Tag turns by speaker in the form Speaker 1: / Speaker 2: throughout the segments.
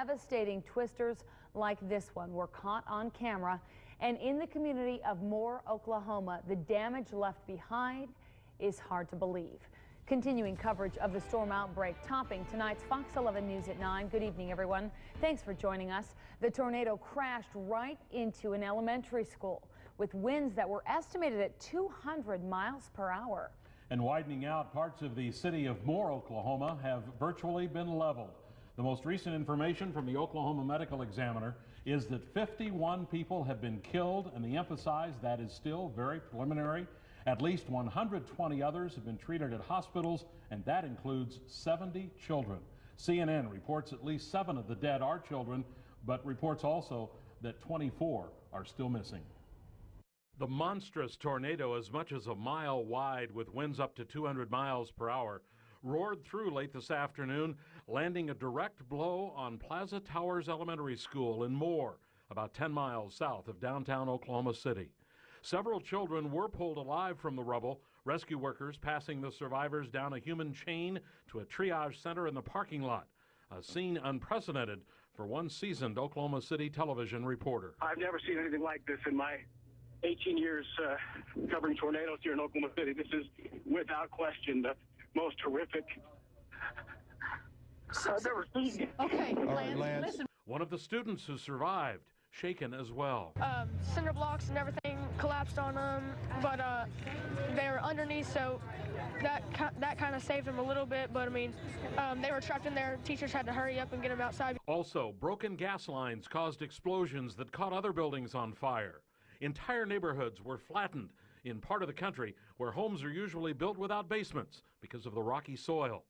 Speaker 1: devastating twisters like this one were caught on camera. And in the community of Moore, Oklahoma, the damage left behind is hard to believe. Continuing coverage of the storm outbreak, topping tonight's Fox 11 News at 9. Good evening, everyone. Thanks for joining us. The tornado crashed right into an elementary school with winds that were estimated at 200 miles per hour.
Speaker 2: And widening out, parts of the city of Moore, Oklahoma have virtually been leveled. The most recent information from the Oklahoma Medical Examiner is that 51 people have been killed, and they emphasize that is still very preliminary. At least 120 others have been treated at hospitals, and that includes 70 children. CNN reports at least 7 of the dead are children, but reports also that 24 are still missing. The monstrous tornado, as much as a mile wide with winds up to 200 miles per hour, roared through late this afternoon, landing a direct blow on Plaza Towers Elementary School in Moore, about 10 miles south of downtown Oklahoma City. Several children were pulled alive from the rubble, rescue workers passing the survivors down a human chain to a triage center in the parking lot, a scene unprecedented for one seasoned Oklahoma City television reporter.
Speaker 3: I've never seen anything like this in my 18 years covering tornadoes here in Oklahoma City. This is, without question, the most horrific I've ever seen.
Speaker 4: Okay, Lance, listen.
Speaker 2: One of the students who survived, shaken as well.
Speaker 4: Cinder blocks and everything collapsed on them, but they were underneath, so that kind of saved them a little bit. But I mean, they were trapped in there. Teachers had to hurry up and get them outside.
Speaker 2: Also, broken gas lines caused explosions that caught other buildings on fire. Entire neighborhoods were flattened in part of the country where homes are usually built without basements because of the rocky soil.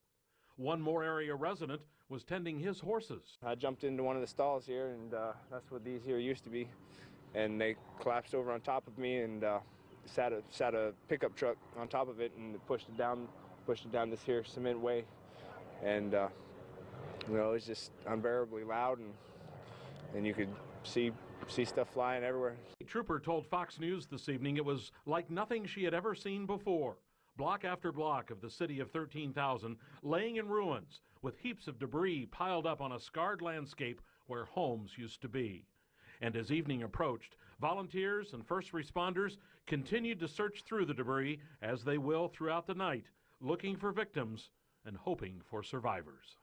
Speaker 2: One Moore area resident was tending his horses.
Speaker 5: I jumped into one of the stalls here, and that's what these here used to be. And they collapsed over on top of me, and sat a pickup truck on top of it, and it pushed it down this here cement way. And you know, it was just unbearably loud, and you could see stuff flying everywhere.
Speaker 2: A trooper told Fox News this evening it was like nothing she had ever seen before. Block after block of the city of 13,000 laying in ruins with heaps of debris piled up on a scarred landscape where homes used to be. And as evening approached, volunteers and first responders continued to search through the debris, as they will throughout the night, looking for victims and hoping for survivors.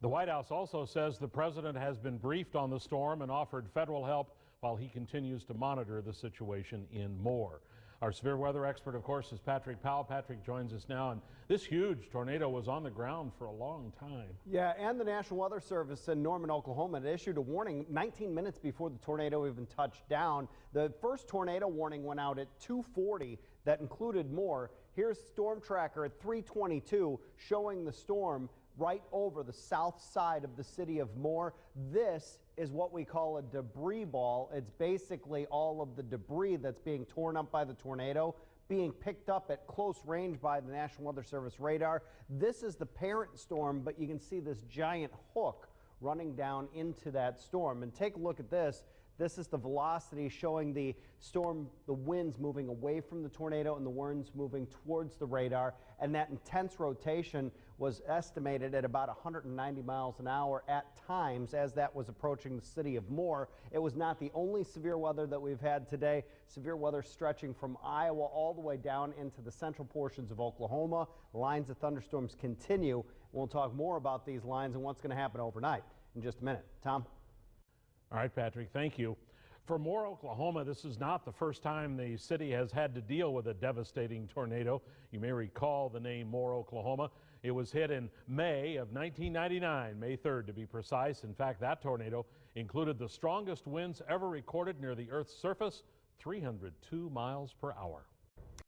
Speaker 2: The White House also says the president has been briefed on the storm and offered federal help while he continues to monitor the situation in Moore. Our severe weather expert, of course, is Patrick Powell. Patrick joins us now, and this huge tornado was on the ground for a long time.
Speaker 6: Yeah, and the National Weather Service in Norman, Oklahoma, had issued a warning 19 minutes before the tornado even touched down. The first tornado warning went out at 2:40 that included Moore. Here's Storm Tracker at 3:22 showing the storm right over the south side of the city of Moore. This is what we call a debris ball. It's basically all of the debris that's being torn up by the tornado being picked up at close range by the National Weather Service radar. This is the parent storm, but you can see this giant hook running down into that storm. And take a look at this. This is the velocity showing the storm, the winds moving away from the tornado and the winds moving towards the radar. And that intense rotation was estimated at about 190 miles an hour at times as that was approaching the city of Moore. It was not the only severe weather that we've had today. Severe weather stretching from Iowa all the way down into the central portions of Oklahoma. Lines of thunderstorms continue. We'll talk more about these lines and what's going to happen overnight in just a minute. Tom?
Speaker 2: All right, Patrick, thank you. For Moore, Oklahoma, this is not the first time the city has had to deal with a devastating tornado. You may recall the name Moore, Oklahoma. It was hit in May of 1999, May 3rd to be precise. In fact, that tornado included the strongest winds ever recorded near the Earth's surface, 302 miles per hour.